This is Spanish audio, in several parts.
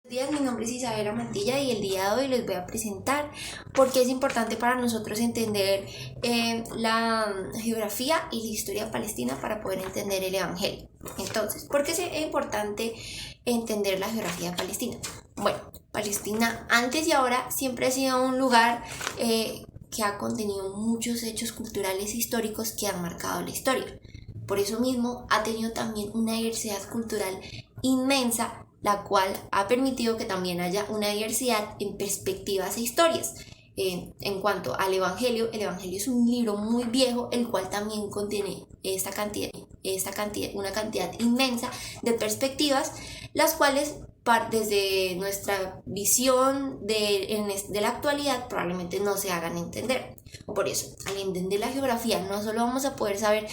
Buenos días, mi nombre es Isabela Mantilla y el día de hoy les voy a presentar por qué es importante para nosotros entender la geografía y la historia palestina para poder entender el Evangelio. Entonces, ¿por qué es importante entender la geografía palestina? Bueno, Palestina antes y ahora siempre ha sido un lugar que ha contenido muchos hechos culturales e históricos que han marcado la historia. Por eso mismo ha tenido también una diversidad cultural inmensa, la cual ha permitido que también haya una diversidad en perspectivas e historias. En cuanto al Evangelio, el Evangelio es un libro muy viejo, el cual también contiene una cantidad inmensa de perspectivas, las cuales desde nuestra visión de la actualidad probablemente no se hagan entender. Por eso, al entender la geografía, no solo vamos a poder saber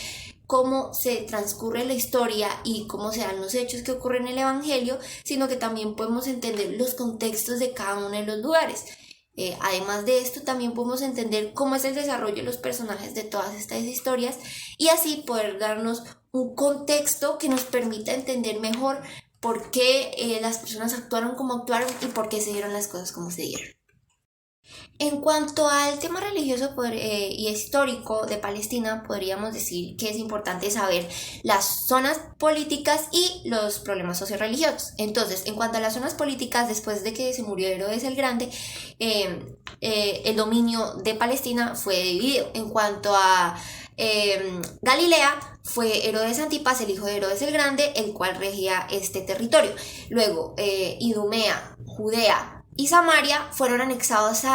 cómo se transcurre la historia y cómo se dan los hechos que ocurren en el Evangelio, sino que también podemos entender los contextos de cada uno de los lugares. Además de esto, también podemos entender cómo es el desarrollo de los personajes de todas estas historias y así poder darnos un contexto que nos permita entender mejor por qué las personas actuaron como actuaron y por qué se dieron las cosas como se dieron. En cuanto al tema religioso y histórico de Palestina, podríamos decir que es importante saber las zonas políticas y los problemas socioreligiosos. Entonces, en cuanto a las zonas políticas, después de que se murió Herodes el Grande, el dominio de Palestina fue dividido. En cuanto a Galilea, fue Herodes Antipas, el hijo de Herodes el Grande, el cual regía este territorio. Luego, Idumea, Judea y Samaria fueron anexados a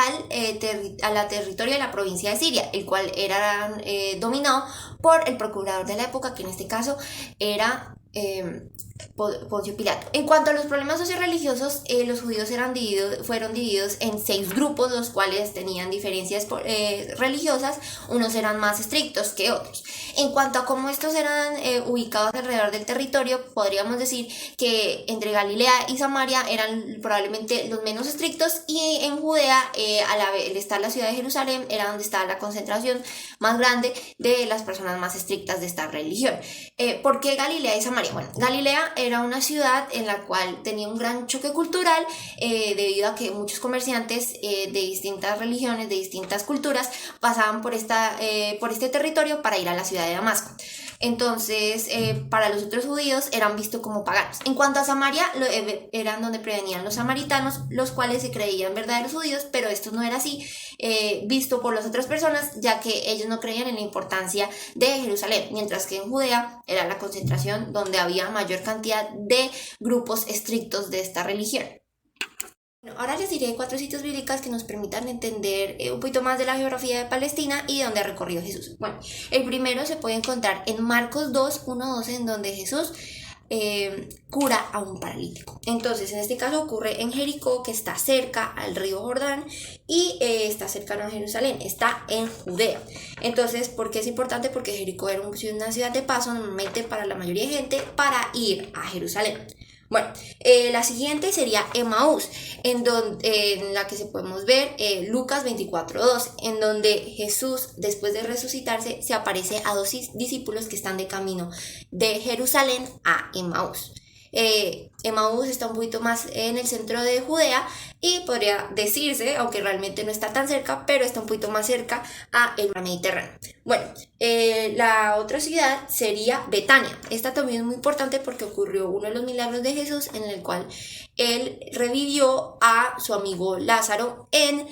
la territorio de la provincia de Siria, el cual era dominado por el procurador de la época, que en este caso era Poncio Pilato. En cuanto a los problemas socioreligiosos, los judíos fueron divididos en 6 grupos, los cuales tenían diferencias religiosas. Unos eran más estrictos que otros. En cuanto a cómo estos eran ubicados alrededor del territorio, podríamos decir que entre Galilea y Samaria eran probablemente los menos estrictos, y en Judea, al estar la ciudad de Jerusalén, era donde estaba la concentración más grande de las personas más estrictas de esta religión. ¿Por qué Galilea y Samaria? Bueno, Galilea era una ciudad en la cual tenía un gran choque cultural debido a que muchos comerciantes de distintas religiones, de distintas culturas, pasaban por este territorio para ir a la ciudad de Damasco. Entonces, para los otros judíos eran vistos como paganos. En cuanto a Samaria, eran donde prevenían los samaritanos, los cuales se creían verdaderos judíos, pero esto no era así, visto por las otras personas, ya que ellos no creían en la importancia de Jerusalén, mientras que en Judea era la concentración donde había mayor cantidad de grupos estrictos de esta religión. Bueno, ahora les diré 4 sitios bíblicos que nos permitan entender un poquito más de la geografía de Palestina y de dónde ha recorrido Jesús. Bueno, el primero se puede encontrar en Marcos 2, 1-12, en donde Jesús cura a un paralítico. Entonces, en este caso ocurre en Jericó, que está cerca al río Jordán y está cercano a Jerusalén, está en Judea. Entonces, ¿por qué es importante? Porque Jericó era una ciudad de paso normalmente para la mayoría de gente para ir a Jerusalén. Bueno, la siguiente sería Emaús, en la que podemos ver Lucas 24:2, en donde Jesús, después de resucitarse, se aparece a 2 discípulos que están de camino de Jerusalén a Emaús. Emaús está un poquito más en el centro de Judea y podría decirse, aunque realmente no está tan cerca, pero está un poquito más cerca a el mar Mediterráneo. Bueno, la otra ciudad sería Betania. Esta también es muy importante porque ocurrió uno de los milagros de Jesús en el cual él revivió a su amigo Lázaro en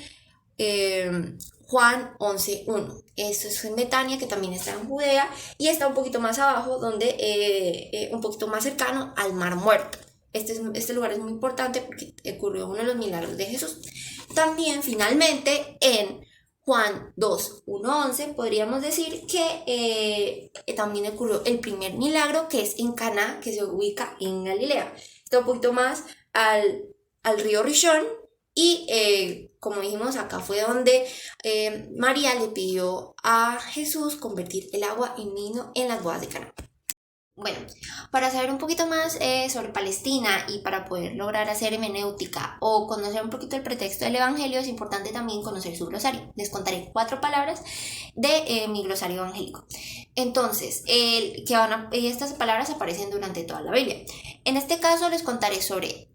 Juan 11:1. Esto es en Betania, que también está en Judea y está un poquito más abajo, un poquito más cercano al Mar Muerto. Este lugar es muy importante porque ocurrió uno de los milagros de Jesús. También, finalmente, en Juan 2:1-11 podríamos decir que también ocurrió el primer milagro, que es en Caná, que se ubica en Galilea. Está un poquito más al río Rishon y como dijimos, acá fue donde María le pidió a Jesús convertir el agua en vino en las bodas de Caná. Bueno, para saber un poquito más sobre Palestina y para poder lograr hacer hermenéutica o conocer un poquito el pretexto del Evangelio, es importante también conocer su glosario. Les contaré 4 palabras de mi glosario evangélico. Entonces, estas palabras aparecen durante toda la Biblia. En este caso les contaré sobre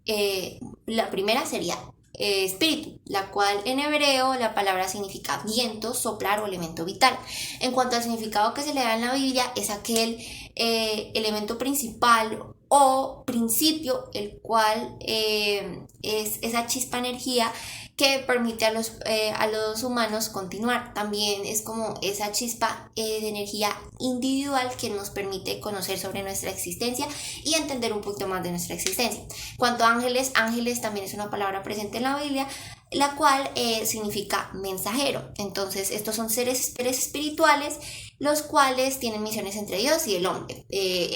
La primera sería espíritu, la cual en hebreo la palabra significa viento, soplar o elemento vital. En cuanto al significado que se le da en la Biblia, es aquel elemento principal o principio, el cual es esa chispa energía que permite a los humanos continuar. También es como esa chispa de energía individual que nos permite conocer sobre nuestra existencia y entender un poquito más de nuestra existencia. Cuanto a ángeles, ángeles también es una palabra presente en la Biblia, la cual significa mensajero. Entonces estos son seres espirituales, los cuales tienen misiones entre Dios y el hombre.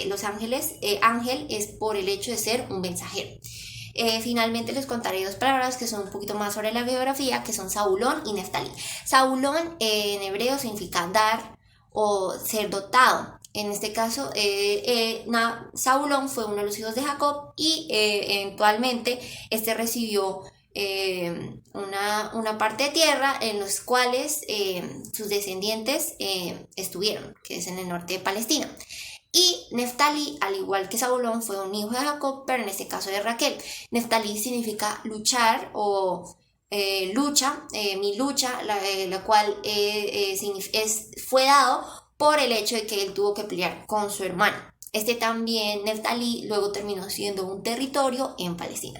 Los ángeles, ángel es por el hecho de ser un mensajero. Finalmente les contaré dos palabras que son un poquito más sobre la geografía, que son Zabulón y Neftalí. Zabulón en hebreo significa dar o ser dotado. En este caso, Zabulón fue uno de los hijos de Jacob y eventualmente este recibió una parte de tierra en los cuales sus descendientes estuvieron, que es en el norte de Palestina. Y Neftalí, al igual que Zabulón, fue un hijo de Jacob, pero en este caso de Raquel. Neftalí significa luchar o lucha, mi lucha, la cual fue dado por el hecho de que él tuvo que pelear con su hermano. Este también, Neftalí, luego terminó siendo un territorio en Palestina.